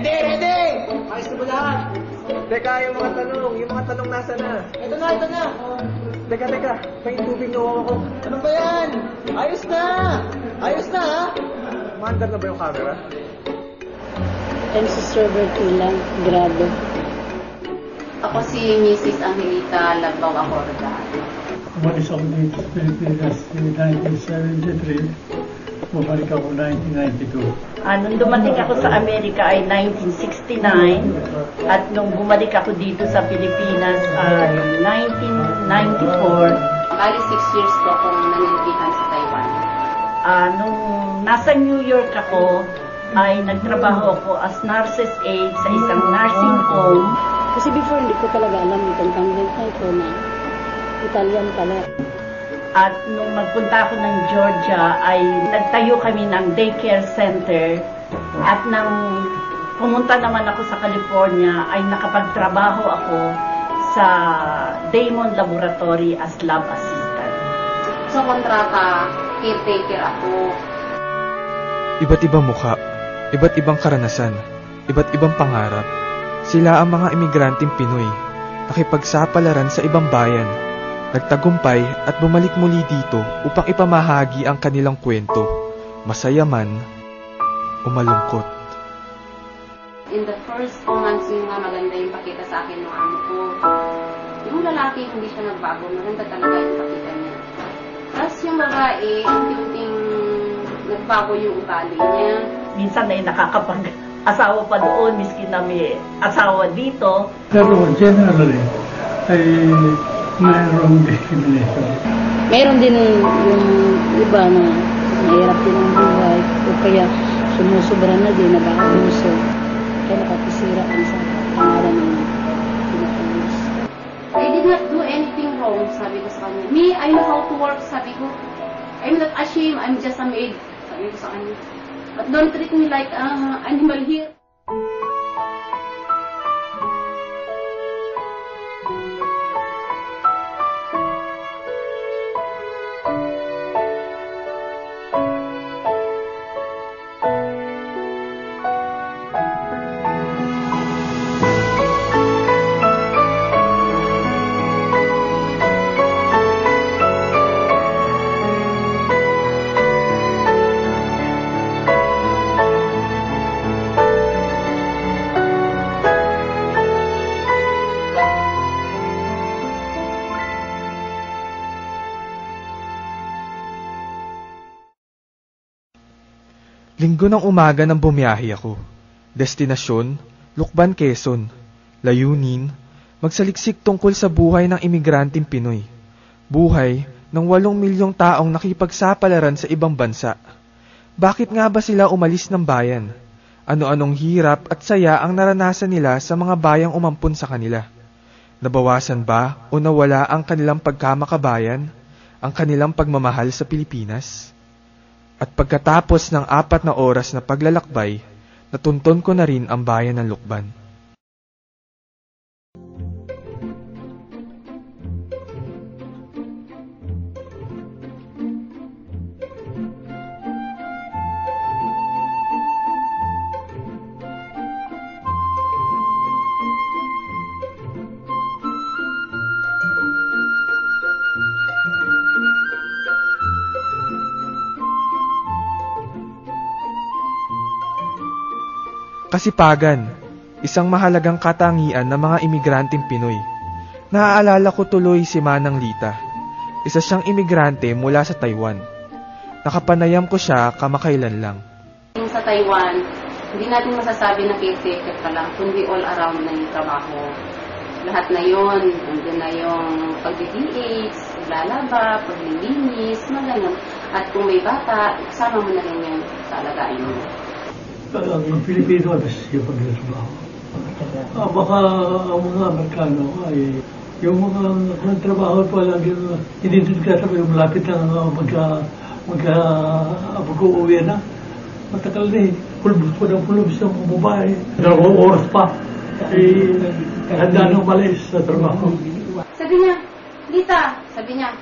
Ready, ready! Ayos na ba lahat? Teka, yung mga tanong nasa na? Ito na. Teka, may tubig na ako. Ano ba yan? Ayos na ha? Maandar na ba yung camera? I'm si Server Tulang, grado. Ako si Mrs. Angelita Lagbaw Acorda. Umalis ako dito sa Pilipinas in 1973. Bumalik ako 1992. Nung dumating ako sa Amerika ay 1969 at nung bumalik ako dito sa Pilipinas ay 1994. Bali 6 years ko akong nanilihan sa Taiwan. Nung nasa New York ako ay nagtrabaho ako as nurse's aide sa isang nursing home. Kasi before hindi ko talaga alam itong panglentan ko na Italian pala. At nung magpunta ako ng Georgia ay nagtayo kami ng daycare center at nang pumunta naman ako sa California ay nakapagtrabaho ako sa Damon Laboratory as lab assistant. Sa kontrata, caretaker ako. Iba't ibang mukha, iba't ibang karanasan, iba't ibang pangarap. Sila ang mga imigranteng Pinoy, nakipagsapalaran sa ibang bayan, nagtagumpay at bumalik muli dito upang ipamahagi ang kanilang kwento, masaya man o malungkot. In the first 2 months yung maganda yung pakita sa akin ng amo ko. Yung lalaki hindi siya nagbago, maganda talaga yung pakita niya. Tapos yung babae, unti-unting nagbago yung ugali niya. Minsan ay nakakapag-asawa pa doon, miskin na may asawa dito. Pero generally, ay mayroong discrimination. Meron din yung iba na mahirap din ang buhay o kaya sumusobra na din, nag-aabuso. Kaya nakakisira ang sa pangalan ng Pilipinas. I did not do anything wrong, sabi ko sa kanya. Me, I know how to work, sabi ko. I'm not ashamed, I'm just a maid, sabi ko sa kanya. But don't treat me like animal here. Linggo ng umaga nang bumiyahe ako. Destinasyon, Lukban, Quezon. Layunin, magsaliksik tungkol sa buhay ng imigranteng Pinoy. Buhay ng 8 milyong taong nakipagsapalaran sa ibang bansa. Bakit nga ba sila umalis ng bayan? Ano-anong hirap at saya ang naranasan nila sa mga bayang umampun sa kanila? Nabawasan ba o nawala ang kanilang pagkamakabayan, ang kanilang pagmamahal sa Pilipinas? At pagkatapos ng 4 na oras na paglalakbay, natunton ko na rin ang bayan ng Lukban. Kasipagan, isang mahalagang katangian ng mga imigranteng Pinoy. Naaalala ko tuloy si Manang Lita. Isa siyang imigrante mula sa Taiwan. Nakapanayam ko siya kamakailan lang. Sa Taiwan, hindi natin masasabi na caretaker ka lang, kundi all around na yung trabaho. Lahat na yun, nandun na yung pag-DH, lalaba, paglilinis, mga ganun. At kung may bata, kasama mo na rin yung sa alagain mo. Ang Pilipino ay yung pagtrabaho. Baka ang mga Amerikano ay yung mga trabaho pa lang yun, hindi din kasama yung malapit na mag-uuwi na. Matagal na eh. Pulbos pa ng pulbos ng babae. 2 oras pa. Handa nang malis sa trabaho. Sabi niya, Lita, sabi niya,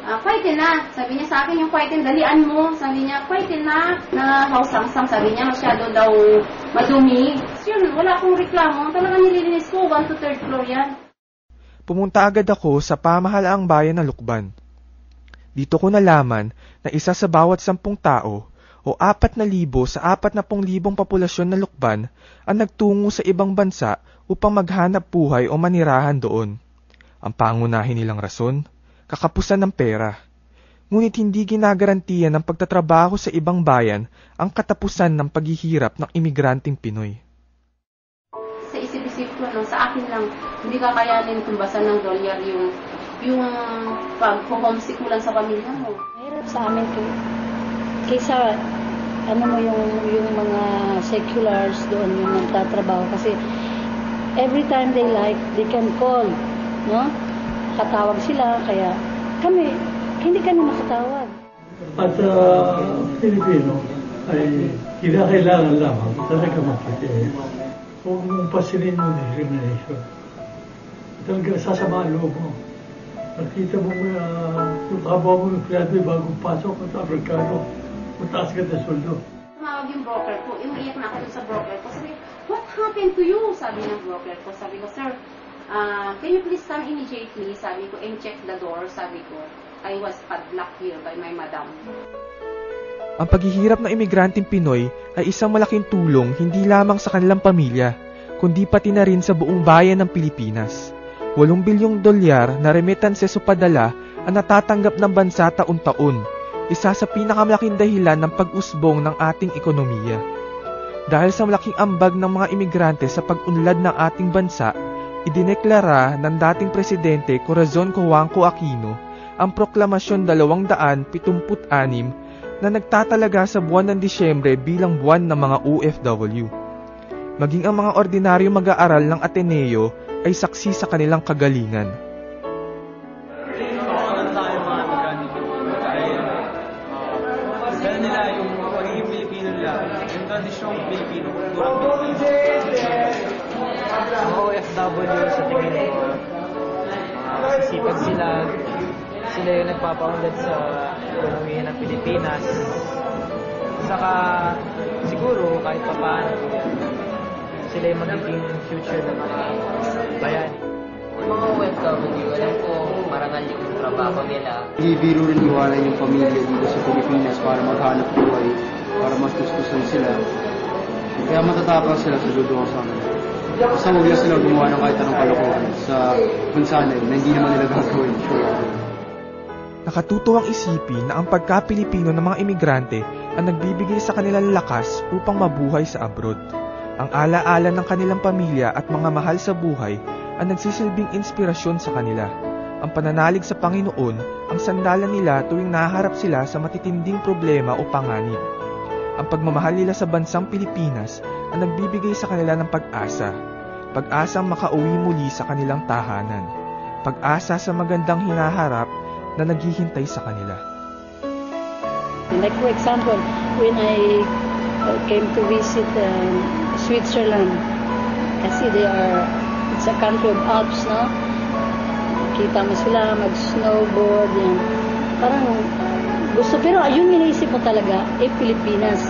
Kwaitin na. Sabi niya sa akin yung kwaitin, dalian mo. Sabi niya, kwaitin na. Nangahaw-sangsang. Sabi niya, masyado daw madumi. So yun, wala akong reklamo. Talagang nililinis ko, 1 to 3rd floor yan. Pumunta agad ako sa pamahalaang bayan ng Lukban. Dito ko nalaman na isa sa bawat 10 tao o 4,000 sa 40,000 populasyon ng Lukban ang nagtungo sa ibang bansa upang maghanap buhay o manirahan doon. Ang pangunahin nilang rason, kakapusan ng pera. Ngunit hindi ginagarantiyan ng pagtatrabaho sa ibang bayan ang katapusan ng paghihirap ng imigranteng Pinoy. Sa isip-isip ko, sa akin lang, hindi kakayanin tumbasan ng dolyar yung pag-homesick mo lang sa pamilya mo. Mahirap sa amin to. Kaysa, yung mga seculars doon yung nagtatrabaho. Kasi, every time they like, they can call, no? Katawag sila, kaya hindi kami makatawag. At Pilipino ay kinakailangan lamang talaga makikita. Huwag mong pasilin mo discrimination. Talaga sasama ang loob mo. Nakita mo yung kapwa mo ng kliyado bagong pasok at Amerikano, mataas ka na sweldo. Tumawag yung broker ko, umiiyak na ako sa broker ko. Sabi, what happened to you? Sabi ng broker ko. Sabi ko, sir, can you please come immediately? Sabi ko, and check the door. Sabi ko, I was padlocked here by my madam. Ang paghihirap ng imigranteng Pinoy ay isang malaking tulong hindi lamang sa kanilang pamilya, kundi pati na rin sa buong bayan ng Pilipinas. 8 bilyong dolyar na remittances o padala ang natatanggap ng bansa taon-taon, isa sa pinakamalaking dahilan ng pag-usbong ng ating ekonomiya. Dahil sa malaking ambag ng mga imigrante sa pag-unlad ng ating bansa, idineklara ng dating presidente Corazon Cojuangco Aquino ang Proklamasyon 276 na nagtatalaga sa buwan ng Disyembre bilang buwan ng mga OFW. Maging ang mga ordinaryong mag-aaral ng Ateneo ay saksi sa kanilang kagalingan. Dala nila yung pagiging Pilipino nila, yung tradisyong Pilipino, kulturang Pilipino. Mga OFW sa tingin ko, sisipag sila yung nagpapaunlad sa ekonomiya ng Pilipinas. Saka siguro kahit papaano, sila yung magiging future ng mga bayan. Yung mga OFW, alam ko marangal yung trabaho nila. Hindi biro rin iwanan yung pamilya dito sa Pilipinas para maghanap buhay, para matustusan sila. Kaya matatapang sila sa duduwa sa amin. Basta huwag lang sila gumawa ng kahit anong kalokohan sa bansa na hindi naman nila gagawin. Sure. Nakatutuwang isipin na ang pagka-Pilipino ng mga imigrante ang nagbibigay sa kanilang lakas upang mabuhay sa abroad. Ang ala-ala ng kanilang pamilya at mga mahal sa buhay ang nagsisilbing inspirasyon sa kanila. Ang pananalig sa Panginoon ang sandalan nila tuwing naharap sila sa matitinding problema o panganib. Ang pagmamahal nila sa bansang Pilipinas ang nagbibigay sa kanila ng pag-asa. Pag-asang makauwi muli sa kanilang tahanan. Pag-asa sa magandang hinaharap na naghihintay sa kanila. Like for example, when I came to visit Switzerland, kasi it's a country of Alps, no? Kita mo sila mag-snowboard, yan. Parang gusto, pero ayun iniisip mo talaga, Pilipinas.